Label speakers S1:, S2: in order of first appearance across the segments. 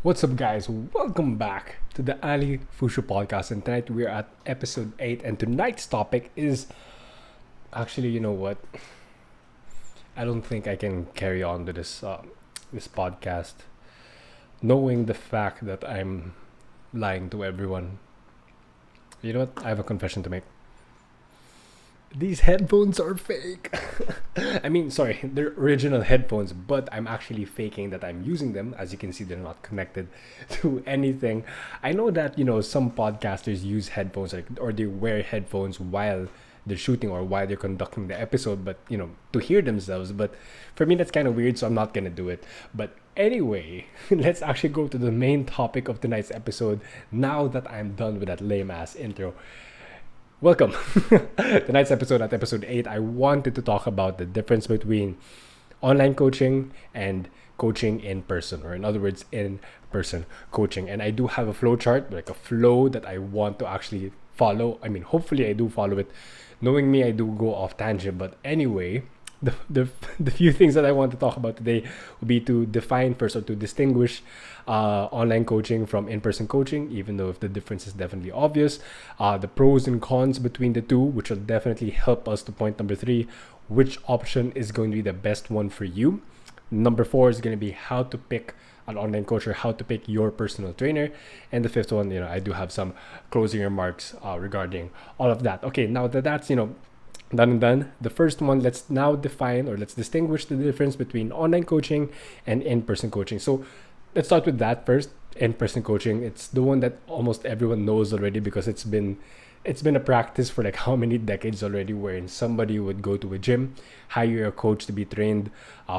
S1: What's up, guys? Welcome back to the Ali Fushu podcast. And tonight we're at episode 8. And tonight's topic is actually, you know what? I don't think I can carry on to this podcast knowing the fact that I'm lying to everyone. You know what? I have a confession to make. These headphones are fake. I mean, sorry, they're original headphones, but I'm actually faking that I'm using them. As you can see, they're not connected to anything. I know that, some podcasters use headphones or they wear headphones while they're shooting or while they're conducting the episode, but, to hear themselves. But for me, that's kind of weird, so I'm not going to do it. But anyway, let's actually go to the main topic of tonight's episode now that I'm done with that lame ass intro. Welcome. Tonight's episode, at episode 8, I wanted to talk about the difference between online coaching and coaching in person, or in other words, in person coaching. And I do have a flow chart, like a flow that I want to actually follow. I mean, hopefully I do follow it. Knowing me, I do go off tangent. But anyway, the few things that I want to talk about today will be to define first, or to distinguish online coaching from in-person coaching, even though if the difference is definitely obvious, the pros and cons between the two, which will definitely help us to point number 3, which option is going to be the best one for you. Number 4 is going to be how to pick an online coach, or how to pick your personal trainer. And the fifth one, I do have some closing remarks regarding all of that. Okay, now that's done and done. The first one, let's now define, or let's distinguish the difference between online coaching and in-person coaching. So let's start with that first. In-person coaching, it's the one that almost everyone knows already, because it's been a practice for like how many decades already, wherein somebody would go to a gym, hire a coach to be trained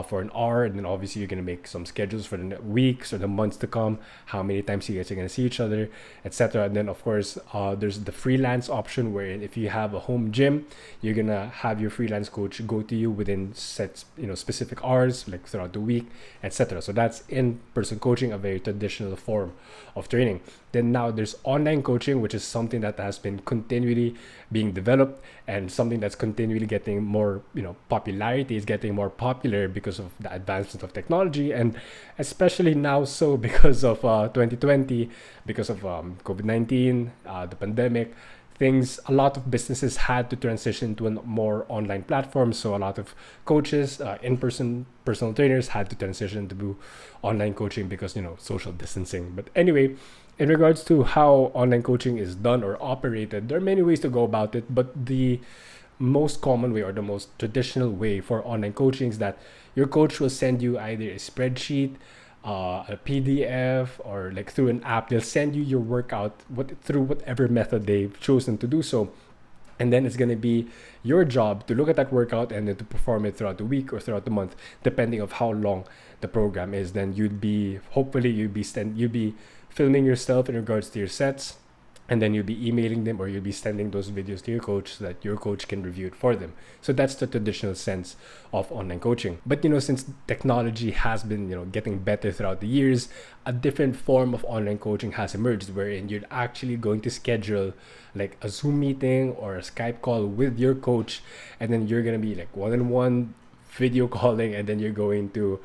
S1: for an hour, and then obviously you're going to make some schedules for the weeks or the months to come, how many times you guys are going to see each other, etc. And then of course there's the freelance option, where if you have a home gym, you're going to have your freelance coach go to you within set specific hours, like throughout the week, etc. So that's in-person coaching, a very traditional form of training. Then now there's online coaching, which is something that has been continually being developed, and something that's continually getting more popularity, is getting more popular because of the advancement of technology, and especially now so because of 2020, because of COVID-19, the pandemic. A lot of businesses had to transition to a more online platform. So a lot of coaches, in-person personal trainers, had to transition to online coaching because social distancing. But anyway, in regards to how online coaching is done or operated, there are many ways to go about it, but the most common way, or the most traditional way for online coaching, is that your coach will send you either a spreadsheet, a PDF, or like through an app. They'll send you your workout through whatever method they've chosen to do so. And then it's going to be your job to look at that workout and then to perform it throughout the week or throughout the month, depending of how long the program is. Then you'd be filming yourself in regards to your sets, and then you'll be emailing them, or you'll be sending those videos to your coach so that your coach can review it for them. So that's the traditional sense of online coaching. But since technology has been getting better throughout the years, a different form of online coaching has emerged, wherein you're actually going to schedule like a Zoom meeting or a Skype call with your coach, and then you're gonna be like one-on-one video calling, and then you're going to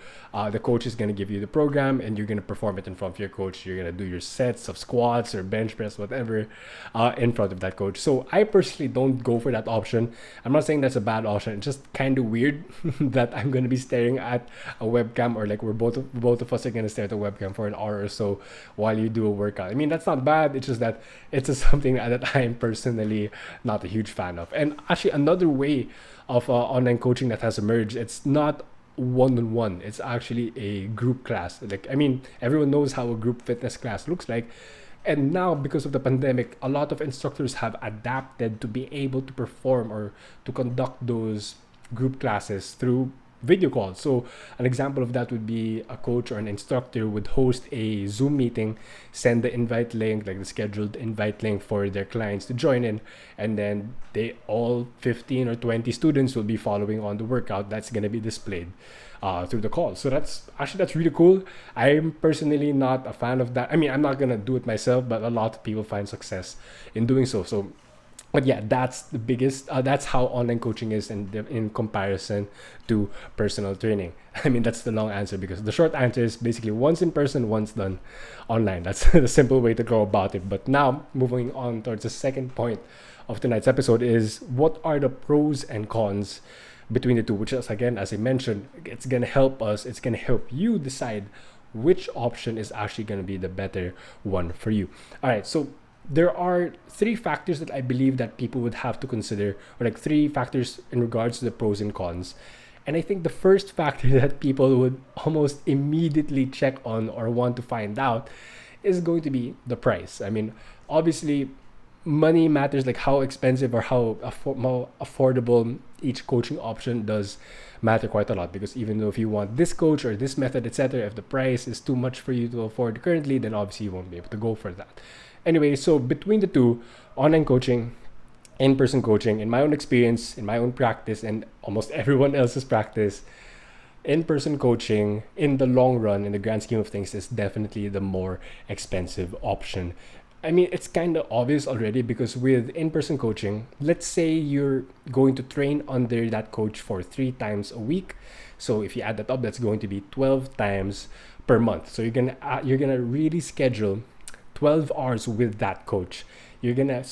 S1: the coach is going to give you the program, and you're going to perform it in front of your coach. You're going to do your sets of squats or bench press, whatever, in front of that coach. So I personally don't go for that option. I'm not saying that's a bad option. It's just kind of weird that I'm going to be staring at a webcam, or like both of us are going to stare at a webcam for an hour or so while you do a workout. I mean, that's not bad. It's just that it's just something that I'm personally not a huge fan of. And actually, another way of online coaching that has emerged, it's not one-on-one, it's actually a group class. Like, I mean, everyone knows how a group fitness class looks like, and now because of the pandemic, a lot of instructors have adapted to be able to perform or to conduct those group classes through video calls. So an example of that would be a coach or an instructor would host a Zoom meeting, send the invite link, like the scheduled invite link for their clients to join in, and then they all 15 or 20 students will be following on the workout that's going to be displayed through the call. So that's really cool. I'm personally not a fan of that. I mean, I'm not going to do it myself, but a lot of people find success in doing so. So But yeah, that's the biggest. That's how online coaching is in comparison to personal training. I mean, that's the long answer, because the short answer is basically once in person, once done online. That's the simple way to go about it. But now, moving on towards the second point of tonight's episode is what are the pros and cons between the two, which is, again, as I mentioned, it's gonna help us. It's gonna help you decide which option is actually gonna be the better one for you. All right, so there are three factors that I believe that people would have to consider, or like three factors in regards to the pros and cons. And I think the first factor that people would almost immediately check on or want to find out is going to be the price. I mean, obviously, money matters, like how expensive or how affordable each coaching option does matter quite a lot, because even though if you want this coach or this method, etc., if the price is too much for you to afford currently, then obviously you won't be able to go for that. Anyway, so between the two, online coaching, in-person coaching, in my own experience, in my own practice, and almost everyone else's practice, in-person coaching in the long run, in the grand scheme of things, is definitely the more expensive option. I mean, it's kind of obvious already, because with in-person coaching, let's say you're going to train under that coach for 3 times a week. So if you add that up, that's going to be 12 times per month. So you're gonna really schedule 12 hours with that coach. You're gonna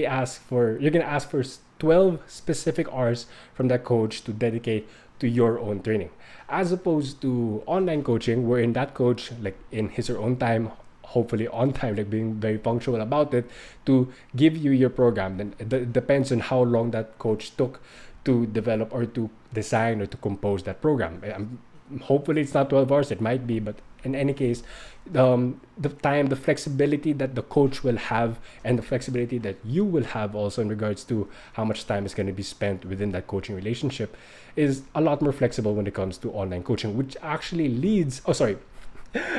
S1: ask for 12 specific hours from that coach to dedicate to your own training, as opposed to online coaching, wherein that coach, like in his or own time, hopefully on time, like being very punctual about it, to give you your program. Then it depends on how long that coach took to develop or to design or to compose that program. Hopefully it's not 12 hours, it might be, but in any case, the time, the flexibility that the coach will have, and the flexibility that you will have also in regards to how much time is going to be spent within that coaching relationship, is a lot more flexible when it comes to online coaching, which actually leads, I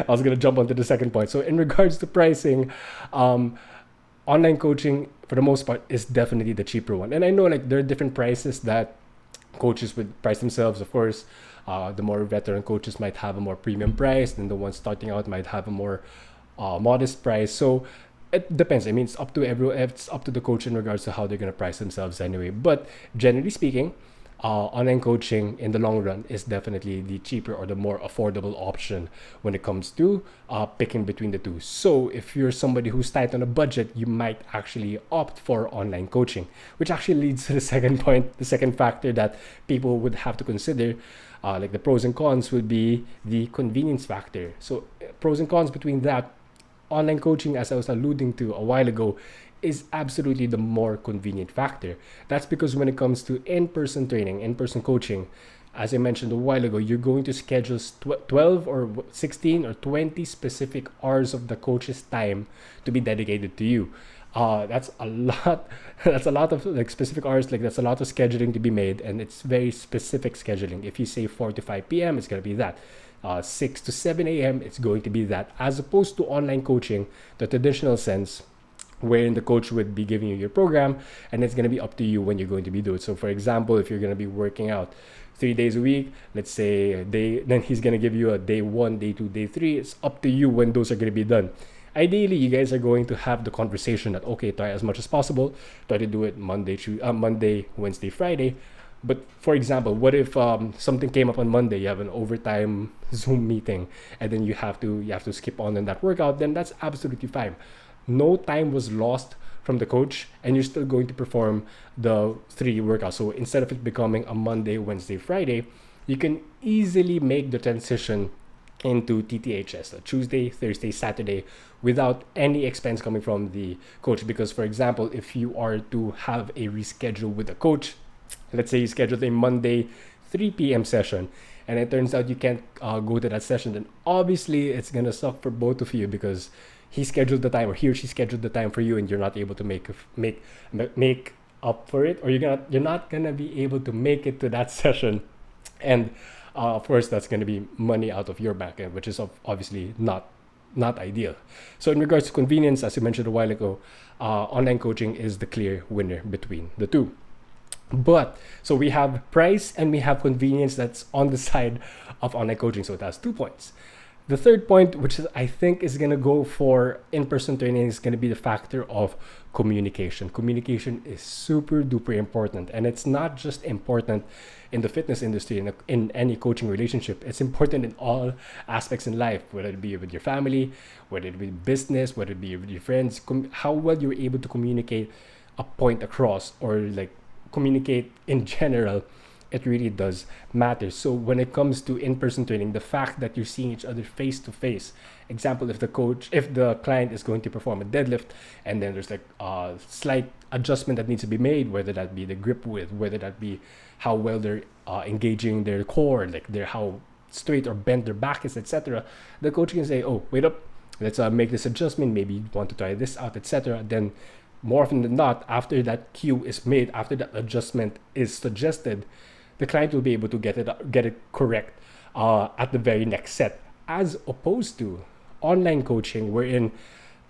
S1: was going to jump onto the second point. So in regards to pricing, online coaching for the most part is definitely the cheaper one. And I know, like, there are different prices that coaches would price themselves. Of course, the more veteran coaches might have a more premium price, and the ones starting out might have a more modest price. So it depends. I mean, it's up to everyone. It's up to the coach in regards to how they're going to price themselves anyway. But generally speaking, online coaching in the long run is definitely the cheaper or the more affordable option when it comes to picking between the two. So if you're somebody who's tight on a budget, you might actually opt for online coaching, which actually leads to the second point, the second factor that people would have to consider. Like the pros and cons would be the convenience factor. So pros and cons between that, online coaching, as I was alluding to a while ago, is absolutely the more convenient factor. That's because when it comes to in-person training, in-person coaching, as I mentioned a while ago, you're going to schedule 12 or 16 or 20 specific hours of the coach's time to be dedicated to you. That's a lot. That's a lot of like specific hours. Like that's a lot of scheduling to be made, and it's very specific scheduling. If you say 4 to 5 p.m., it's gonna be that. 6 to 7 a.m., it's going to be that. As opposed to online coaching, the traditional sense, wherein the coach would be giving you your program, and it's going to be up to you when you're going to be doing it. So for example, if you're going to be working out 3 days a week, let's say then he's going to give you a day 1, day 2, day 3. It's up to you when those are going to be done. Ideally, you guys are going to have the conversation that, okay, try as much as possible, try to do it Monday, Wednesday, Friday. But for example, what if something came up on Monday, you have an overtime Zoom meeting, and then you have to skip on in that workout? Then that's absolutely fine. No time was lost from the coach, and you're still going to perform the 3 workouts. So instead of it becoming a Monday, Wednesday, Friday, you can easily make the transition into TTHS, a Tuesday, Thursday, Saturday, without any expense coming from the coach. Because for example, if you are to have a reschedule with a coach, let's say you scheduled a Monday 3 p.m. session, and it turns out you can't go to that session, then obviously it's gonna suck for both of you, because he scheduled the time, or he or she scheduled the time for you, and you're not able to make up for it, or you're not gonna be able to make it to that session, and of course that's gonna be money out of your bank, which is obviously not ideal. So in regards to convenience, as I mentioned a while ago, online coaching is the clear winner between the two. But so we have price and we have convenience that's on the side of online coaching, so it has 2 points. The third point, which is I think is gonna go for in-person training, is gonna be the factor of communication. Communication is super duper important, and it's not just important in the fitness industry, in any coaching relationship. It's important in all aspects in life, whether it be with your family, whether it be business, whether it be with your friends. How well you're able to communicate a point across, or like communicate in general, it really does matter. So when it comes to in-person training, the fact that you're seeing each other face to face, example, if the client is going to perform a deadlift, and then there's like a slight adjustment that needs to be made, whether that be the grip width, whether that be how well they're engaging their core, like how straight or bent their back is, etc. The coach can say, oh, wait up, let's make this adjustment, maybe you want to try this out, etc. Then more often than not, after that cue is made, after that adjustment is suggested, the client will be able to get it correct at the very next set, as opposed to online coaching, wherein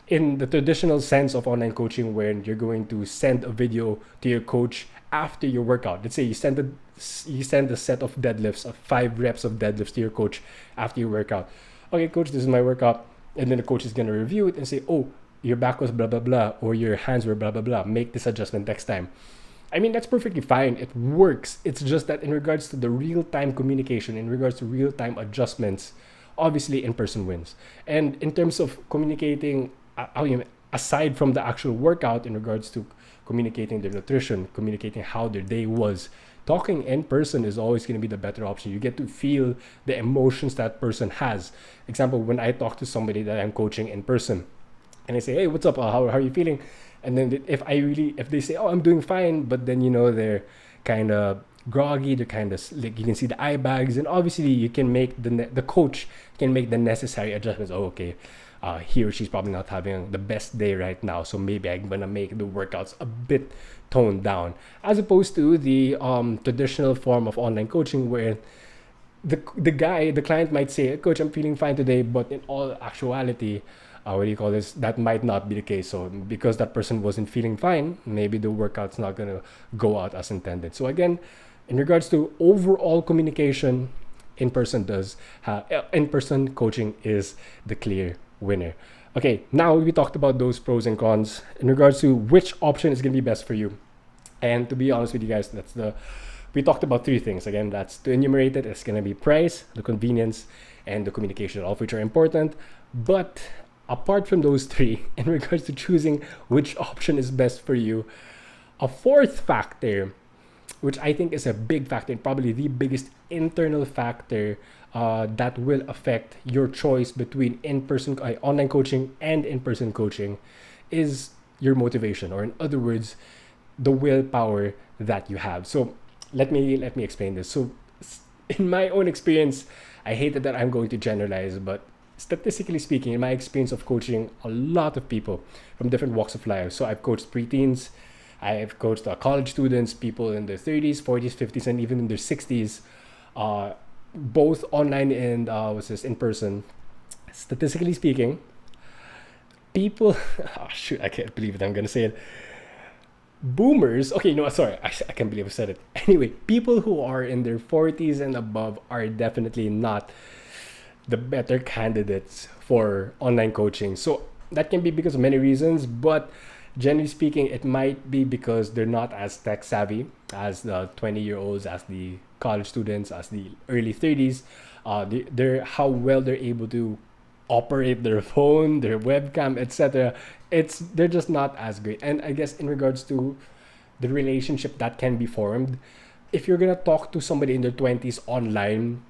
S1: in the traditional sense of online coaching, wherein you're going to send a video to your coach after your workout. Let's say you send a set of deadlifts, of 5 reps of deadlifts to your coach after your workout. Okay, coach, this is my workout, and then the coach is gonna review it and say, oh, your back was blah blah blah, or your hands were blah blah blah. Make this adjustment next time. I mean, that's perfectly fine. It works. It's just that in regards to the real-time communication, in regards to real-time adjustments, obviously in-person wins. And in terms of communicating, aside from the actual workout, in regards to communicating their nutrition, communicating how their day was, talking in person is always going to be the better option. You get to feel the emotions that person has. Example, when I talk to somebody that I'm coaching in person, and I say, hey, what's up? How are you feeling? And then if they say, oh, I'm doing fine, but then, they're kind of groggy, they're kind of like, you can see the eye bags, and obviously you can make the coach can make the necessary adjustments. Oh, okay, he or she's probably not having the best day right now, so maybe I'm gonna make the workouts a bit toned down, as opposed to the traditional form of online coaching, where the client might say, coach, I'm feeling fine today, but in all actuality, that might not be the case. So because that person wasn't feeling fine, maybe the workout's not gonna go out as intended. So again, in regards to overall communication, in-person coaching is the clear winner. Okay, now we talked about those pros and cons in regards to which option is gonna be best for you. And to be honest with you guys, we talked about 3 things. Again, that's to enumerate it. It's gonna be price, the convenience, and the communication, all of which are important. But apart from those 3, in regards to choosing which option is best for you, a 4th factor, which I think is a big factor, and probably the biggest internal factor that will affect your choice between online coaching and in-person coaching, is your motivation, or in other words, the willpower that you have. So let me explain this. So in my own experience, I hate that I'm going to generalize, but statistically speaking, in my experience of coaching a lot of people from different walks of life. So I've coached preteens, I've coached college students, people in their 30s, 40s, 50s, and even in their 60s, both online and in person. Statistically speaking, people, I can't believe it, I'm gonna say it. Boomers, okay, no, sorry, I can't believe I said it. Anyway, people who are in their 40s and above are definitely not the better candidates for online coaching. So that can be because of many reasons, but generally speaking, it might be because they're not as tech savvy as the 20-year-olds, as the college students, as the early 30s. They're how well they're able to operate their phone, their webcam, etc. They're just not as great. And I guess in regards to the relationship that can be formed, if you're gonna talk to somebody in their 20s online,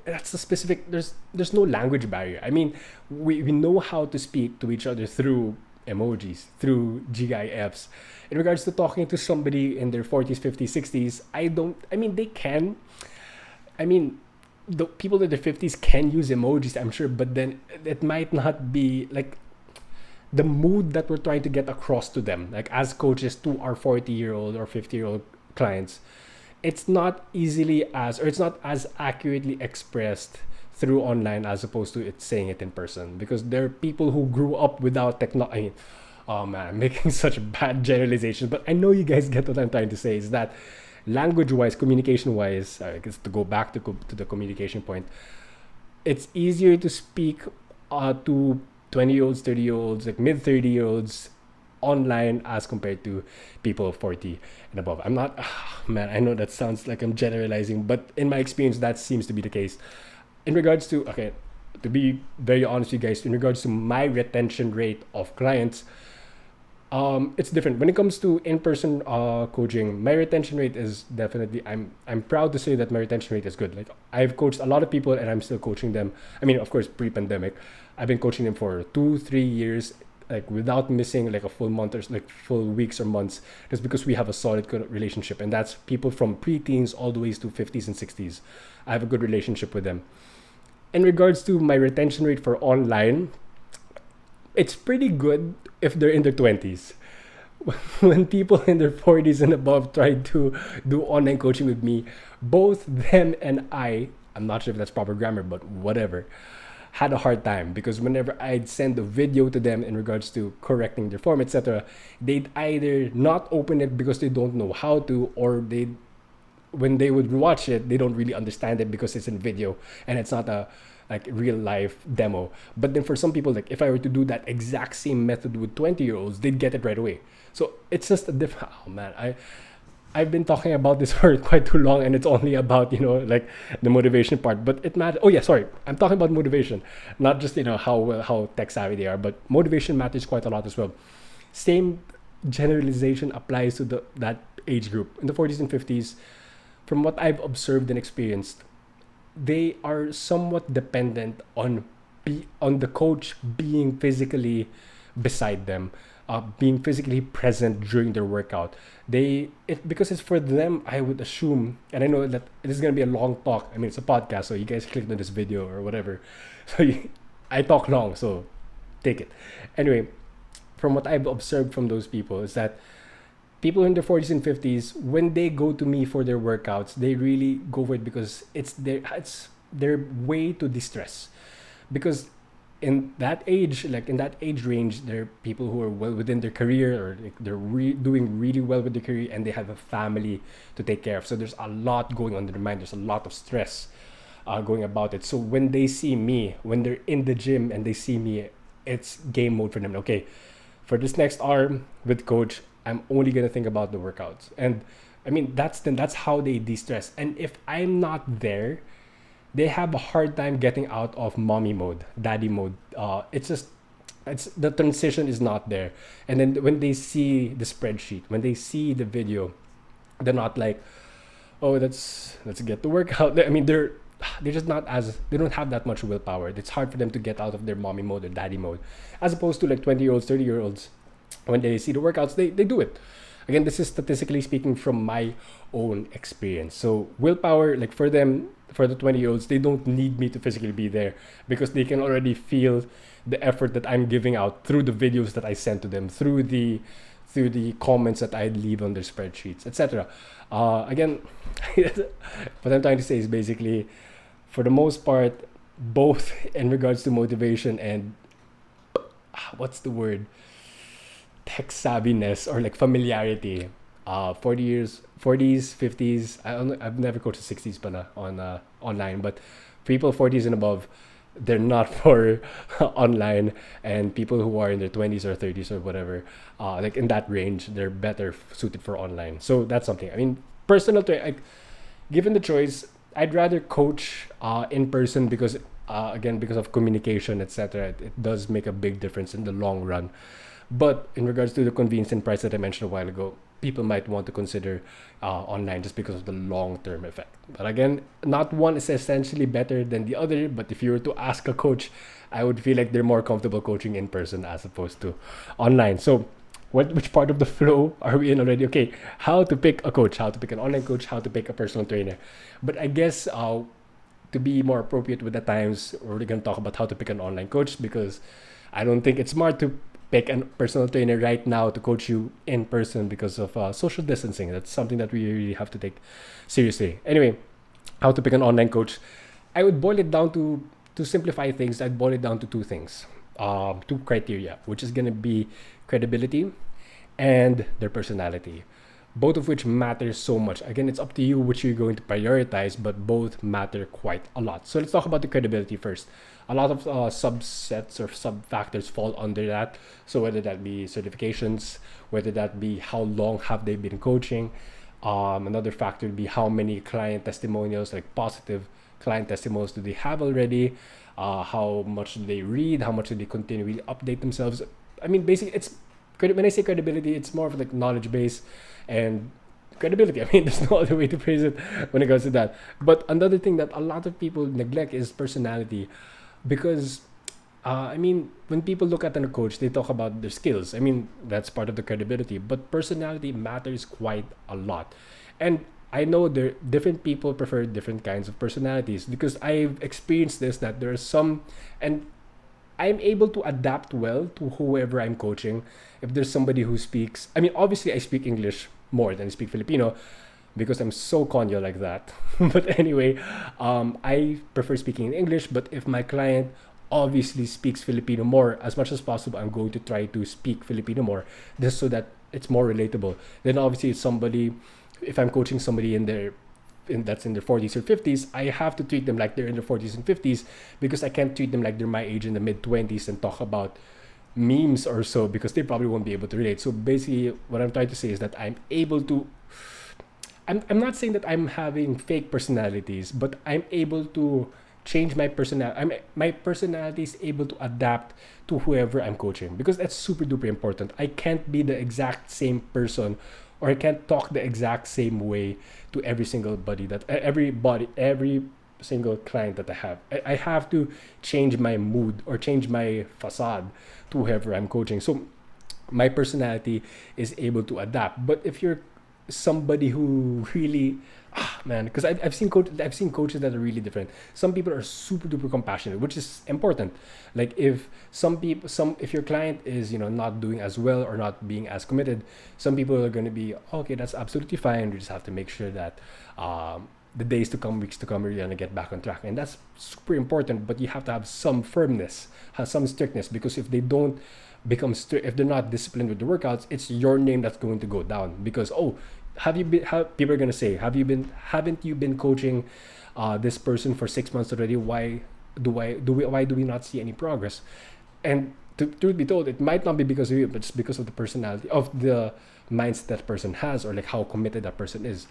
S1: that's the specific, there's no language barrier. I mean, we know how to speak to each other through emojis, through GIFs. In regards to talking to somebody in their 40s, 50s, 60s, they can. The people in their 50s can use emojis, I'm sure, but then it might not be like the mood that we're trying to get across to them, like as coaches to our 40-year-old or 50-year-old clients. It's not as accurately expressed through online as opposed to saying it in person, because there are people who grew up without technology. Oh man, I'm making such bad generalizations, but I know you guys get what I'm trying to say, is that language-wise, communication-wise, I guess to go back to the communication point, it's easier to speak to 20-year-olds, 30-year-olds, like mid 30-year-olds online as compared to people 40 and above. I'm not, man, I know that sounds like I'm generalizing, but in my experience, that seems to be the case. In regards to, okay, to be very honest with you guys, in regards to my retention rate of clients, it's different when it comes to in-person coaching. My retention rate is definitely, I'm proud to say that my retention rate is good. Like, I've coached a lot of people and I'm still coaching them. I mean, of course, pre-pandemic, I've been coaching them for 2-3 years, like without missing like a full month or like full weeks or months, just because we have a solid good relationship. And that's people from pre-teens all the way to 50s and 60s. I have a good relationship with them. In regards to my retention rate for online, it's pretty good if they're in their 20s. When people in their 40s and above tried to do online coaching with me, both them and I'm not sure if that's proper grammar, but whatever, had a hard time, because whenever I'd send a video to them in regards to correcting their form, etc., they'd either not open it because they don't know how to, or they, when they would watch it, they don't really understand it because it's in video and it's not a like real life demo. But then for some people, like if I were to do that exact same method with 20-year-olds, they'd get it right away. So it's just a different, oh man, I've been talking about this for quite too long, and it's only about, like the motivation part, but it matters. Oh yeah, sorry, I'm talking about motivation, not just how tech savvy they are, but motivation matters quite a lot as well. Same generalization applies to that age group in the 40s and 50s. From what I've observed and experienced, they are somewhat dependent on the coach being physically beside them, being physically present during their workout. Because it's for them, I would assume, and I know that it is gonna be a long talk. I mean, it's a podcast, so you guys clicked on this video or whatever. So I talk long, so take it. Anyway, from what I've observed from those people is that people in their 40s and 50s, when they go to me for their workouts, they really go for it because it's their way to distress. Because in that age range, there are people who are well within their career, or like they're doing really well with their career, and they have a family to take care of. So there's a lot going on in their mind. There's a lot of stress going about it. So when they see me, when they're in the gym and they see me, it's game mode for them. Okay, for this next hour with coach, I'm only gonna think about the workouts. And I mean, that's how they de-stress. And if I'm not there, they have a hard time getting out of mommy mode, daddy mode. It's the transition is not there. And then when they see the spreadsheet, when they see the video, they're not like, oh, let's get the workout. I mean, they're just not they don't have that much willpower. It's hard for them to get out of their mommy mode or daddy mode, as opposed to like 20-year-olds, 30-year-olds. When they see the workouts, they do it. Again, this is statistically speaking from my own experience. So willpower, like for them, for the 20-year-olds, they don't need me to physically be there, because they can already feel the effort that I'm giving out through the videos that I send to them, through the comments that I leave on their spreadsheets, etc. Again, what I'm trying to say is basically, for the most part, both in regards to motivation and what's the word? Tech savviness, or like familiarity. 40s, 50s. I've never coached the 60s on online, but people 40s and above, they're not for online, and people who are in their 20s or 30s or whatever, like in that range, they're better suited for online. So that's something. I mean, given the choice, I'd rather coach in person, because again, because of communication, etc. It does make a big difference in the long run. But in regards to the convenience and price that I mentioned a while ago, people might want to consider online just because of the long-term effect. But again, not one is essentially better than the other. But if you were to ask a coach, I would feel like they're more comfortable coaching in person as opposed to online. So which part of the flow are we in already? Okay, how to pick a coach, how to pick an online coach, how to pick a personal trainer. But I guess to be more appropriate with the times, we're going to talk about how to pick an online coach, because I don't think it's smart to pick a personal trainer right now to coach you in person because of social distancing. That's something that we really have to take seriously. Anyway, how to pick an online coach. I would boil it down to simplify things. I'd boil it down to two things, two criteria, which is going to be credibility and their personality. both of which matter so much. Again, it's up to you which you're going to prioritize, but both matter quite a lot. So let's talk about the credibility first. A lot of subsets or sub factors fall under that. So whether that be certifications, whether that be how long have they been coaching. Another factor would be how many client testimonials, like positive client testimonials, do they have already? How much do they read? How much do they continually update themselves? I mean, basically, when I say credibility, it's more of like knowledge base and credibility. I mean, there's no other way to phrase it when it comes to that. But another thing that a lot of people neglect is personality, because I mean, when people look at a coach, they talk about their skills. I mean, that's part of the credibility, but personality matters quite a lot. And I know there different people prefer different kinds of personalities, because I've experienced this, that there are some, and I'm able to adapt well to whoever I'm coaching. If there's somebody who speaks, I mean, obviously I speak English more than I speak Filipino because I'm so conyo like that. But anyway, I prefer speaking in English. But if my client obviously speaks Filipino more, as much as possible, I'm going to try to speak Filipino more, just so that it's more relatable. Then obviously it's somebody, if I'm coaching somebody that's in their 40s or 50s, I have to treat them like they're in their 40s and 50s, because I can't treat them like they're my age in the mid 20s and talk about memes or so, because they probably won't be able to relate. So basically what I'm trying to say is that I'm not saying that I'm having fake personalities, but I'm able to change my personality. My personality is able to adapt to whoever I'm coaching, because that's super duper important. I can't be the exact same person, or I can't talk the exact same way to every single every single client that I have. I have to change my mood or change my facade to whoever I'm coaching. So my personality is able to adapt. But if you're somebody who really, man, because I've seen coaches that are really different. Some people are super duper compassionate, which is important. Like if if your client is not doing as well or not being as committed, some people are going to be okay. That's absolutely fine. We just have to make sure that the days to come, weeks to come, we're going to get back on track, and that's super important. But you have to have some firmness, have some strictness, because if they don't become strict, if they're not disciplined with the workouts, it's your name that's going to go down. Because people are gonna say, haven't you been coaching this person for 6 months already? Why do we not see any progress? And truth be told, it might not be because of you, but it's because of the personality, of the mindset that person has, or like how committed that person is.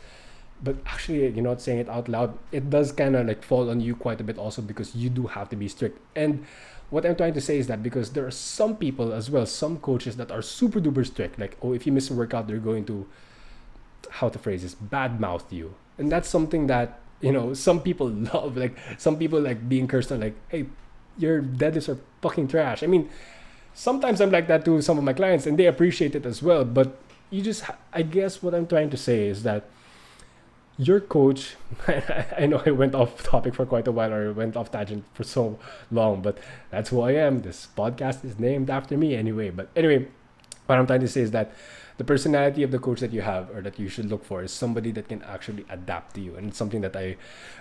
S1: But actually, saying it out loud, it does kind of like fall on you quite a bit also, because you do have to be strict. And what I'm trying to say is that because there are some people as well, some coaches that are super duper strict, like, if you miss a workout, they're going to, how to phrase this, bad mouth you. And that's something that some people love. Like some people like being cursed on, like, hey, your deadlifts are fucking trash. I mean, sometimes I'm like that to some of my clients, and they appreciate it as well. But I guess what I'm trying to say is that your coach, I know I went off topic for quite a while, or went off tangent for so long, but that's who I am. This podcast is named after me anyway. But anyway, what I'm trying to say is that the personality of the coach that you have, or that you should look for, is somebody that can actually adapt to you. And it's something that I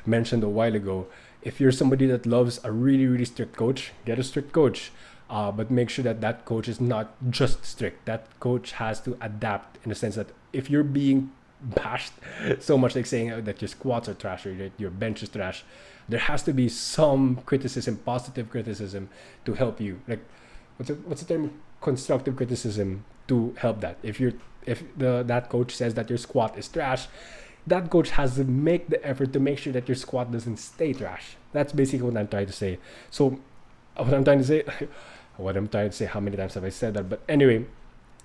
S1: mentioned a while ago. If you're somebody that loves a really, really strict coach, get a strict coach. But make sure that coach is not just strict. That coach has to adapt, in the sense that if you're being bashed so much, like saying that your squats are trash, or that your bench is trash, there has to be some criticism, positive criticism, to help you. Like, what's the term? Constructive criticism to help that. If that coach says that your squat is trash, that coach has to make the effort to make sure that your squat doesn't stay trash. That's basically what I'm trying to say. So what I'm trying to say, how many times have I said that? But anyway,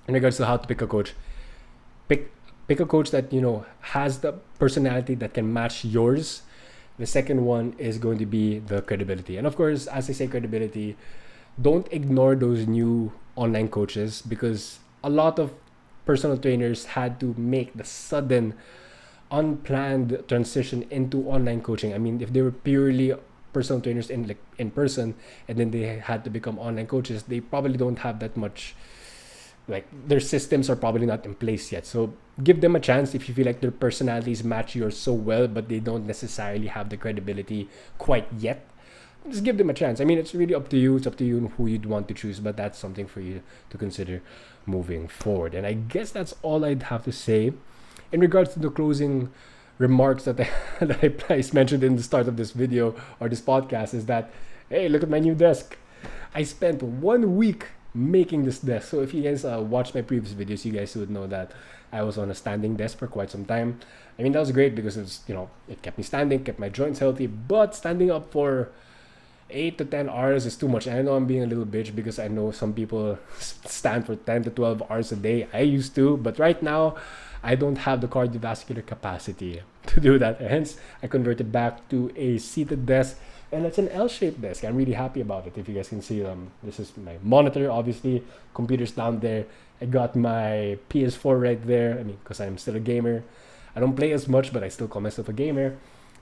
S1: in regards to how to pick a coach, pick a coach that has the personality that can match yours. The second one is going to be the credibility. And of course, as I say, credibility, don't ignore those new online coaches, because a lot of personal trainers had to make the sudden unplanned transition into online coaching. I mean, if they were purely personal trainers in person, and then they had to become online coaches, they probably don't have that much, like, their systems are probably not in place yet. So give them a chance if you feel like their personalities match yours so well, but they don't necessarily have the credibility quite yet. Just give them a chance. I mean, it's really up to you. It's up to you who you'd want to choose, but that's something for you to consider moving forward. And I guess that's all I'd have to say in regards to the closing remarks that that I placed, mentioned in the start of this video or this podcast, is that, hey, look at my new desk. I spent 1 week making this desk. So if you guys watch my previous videos, you guys would know that I was on a standing desk for quite some time. I mean, that was great because it's, it kept me standing, kept my joints healthy. But standing up for 8 to 10 hours is too much. And I know I'm being a little bitch because I know some people stand for 10 to 12 hours a day. I used to, but right now I don't have the cardiovascular capacity to do that. Hence, I converted back to a seated desk, and it's an L-shaped desk. I'm really happy about it. If you guys can see this is my monitor, obviously. Computer's down there. I got my PS4 right there. I mean, because I'm still a gamer. I don't play as much, but I still call myself a gamer.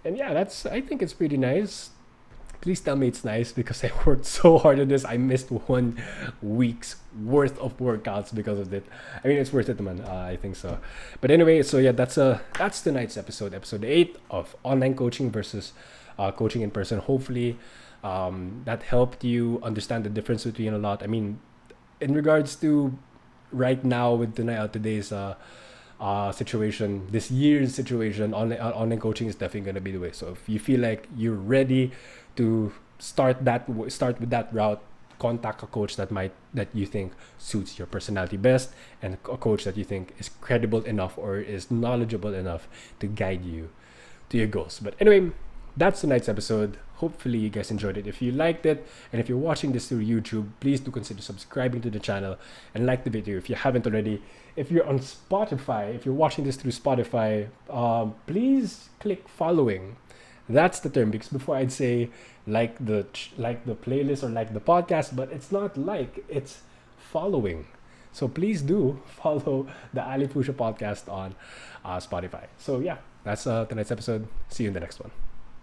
S1: And yeah, I think it's pretty nice. Please tell me it's nice because I worked so hard on this. I missed 1 week's worth of workouts because of it. I mean, it's worth it, man. I think so. But anyway, so yeah, that's tonight's episode 8 of online coaching versus coaching in person. Hopefully, that helped you understand the difference between a lot. I mean, in regards to right now with today's situation, this year's situation, online coaching is definitely going to be the way. So if you feel like you're ready to start with that route, contact a coach that you think suits your personality best, and a coach that you think is credible enough or is knowledgeable enough to guide you to your goals. But anyway, that's tonight's episode. Hopefully you guys enjoyed it. If you liked it, and if you're watching this through YouTube, please do consider subscribing to the channel and like the video if you haven't already. If you're on Spotify, if you're watching this through Spotify, please click following. That's the term, because before I'd say like the playlist or like the podcast, but it's not like, it's following. So please do follow the Ali Fusha podcast on Spotify. So yeah, that's tonight's episode. See you in the next one.